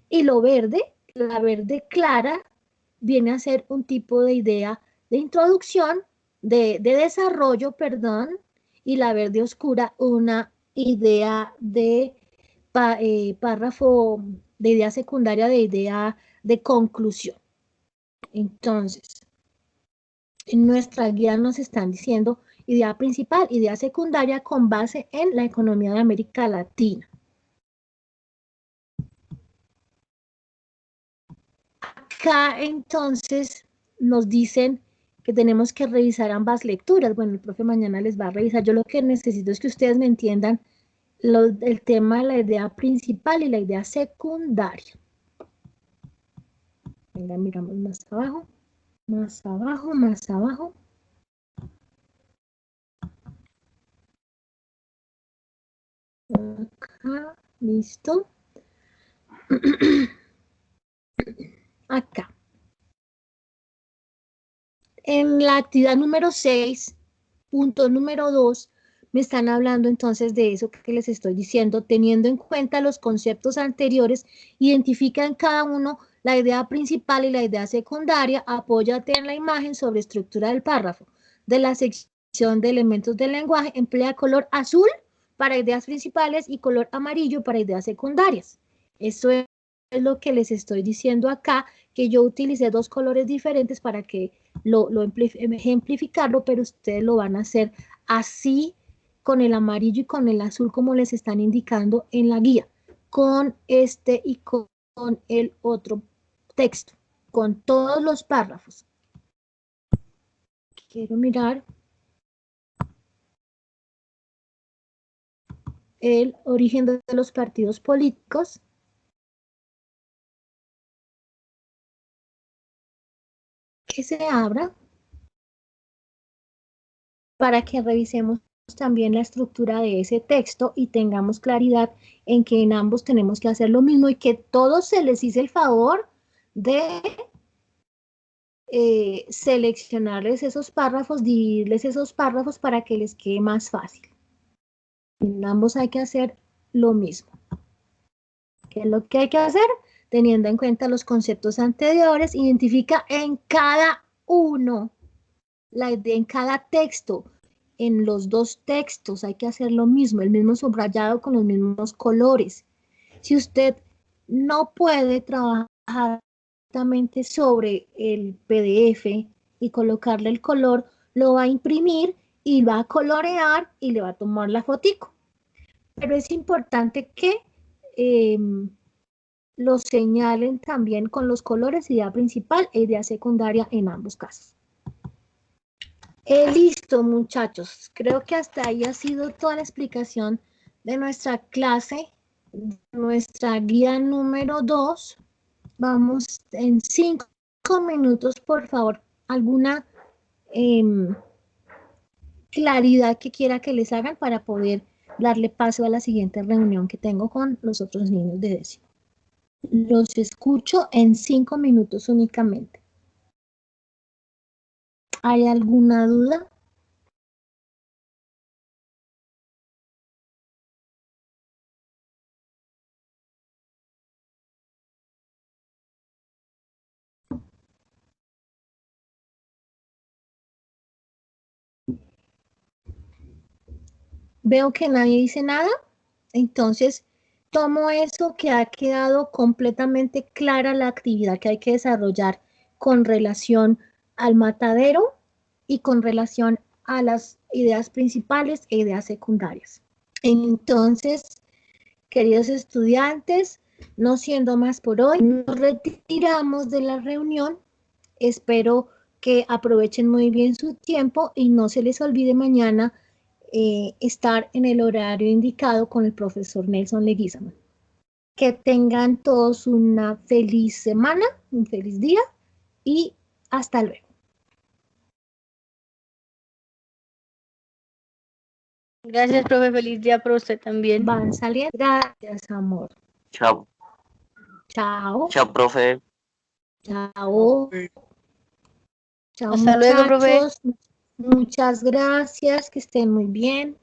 Y lo verde, la verde clara, viene a ser un tipo de idea de introducción, de desarrollo, perdón, y la verde oscura una idea de párrafo, de idea secundaria, de idea de conclusión. Entonces, en nuestra guía nos están diciendo idea principal, idea secundaria con base en la economía de América Latina. Acá entonces nos dicen que tenemos que revisar ambas lecturas. Bueno, el profe mañana les va a revisar. Yo lo que necesito es que ustedes me entiendan el tema de la idea principal y la idea secundaria. Venga, miramos más abajo, más abajo, más abajo. Acá, listo. Acá. En la actividad número 6, punto número 2, me están hablando entonces de eso que les estoy diciendo, teniendo en cuenta los conceptos anteriores, identifica en cada uno la idea principal y la idea secundaria, apóyate en la imagen sobre estructura del párrafo. De la sección de elementos del lenguaje, emplea color azul para ideas principales y color amarillo para ideas secundarias. Eso es lo que les estoy diciendo acá, que yo utilicé dos colores diferentes para que ejemplificarlo, pero ustedes lo van a hacer así con el amarillo y con el azul como les están indicando en la guía, con este y con el otro texto, con todos los párrafos. Quiero mirar el origen de los partidos políticos. Que se abra para que revisemos también la estructura de ese texto y tengamos claridad en que en ambos tenemos que hacer lo mismo y que todos se les hice el favor de seleccionarles esos párrafos, dividirles esos párrafos para que les quede más fácil. En ambos hay que hacer lo mismo. ¿Qué es lo que hay que hacer? Teniendo en cuenta los conceptos anteriores, identifica en cada uno, la idea en cada texto. En los dos textos hay que hacer lo mismo, el mismo subrayado con los mismos colores. Si usted no puede trabajar directamente sobre el PDF y colocarle el color, lo va a imprimir y va a colorear y le va a tomar la fotico. Pero es importante que lo señalen también con los colores, idea principal e idea secundaria en ambos casos. Listo, muchachos. Creo que hasta ahí ha sido toda la explicación de nuestra clase, nuestra guía número 2. Vamos en 5 minutos, por favor. ¿Alguna claridad que quiera que les hagan para poder darle paso a la siguiente reunión que tengo con los otros niños de décimo? Los escucho en 5 minutos únicamente. ¿Hay alguna duda? Veo que nadie dice nada, entonces tomo eso que ha quedado completamente clara la actividad que hay que desarrollar con relación al matadero y con relación a las ideas principales e ideas secundarias. Entonces, queridos estudiantes, no siendo más por hoy, nos retiramos de la reunión. Espero que aprovechen muy bien su tiempo y no se les olvide mañana estar en el horario indicado con el profesor Nelson Leguizamo. Que tengan todos una feliz semana, un feliz día y hasta luego. Gracias, profe. Feliz día para usted también. Van saliendo. Gracias, amor. Chao. Chao. Chao, profe. Chao. Chao, Hasta luego, profe. muchachos. Muchas gracias. Que estén muy bien.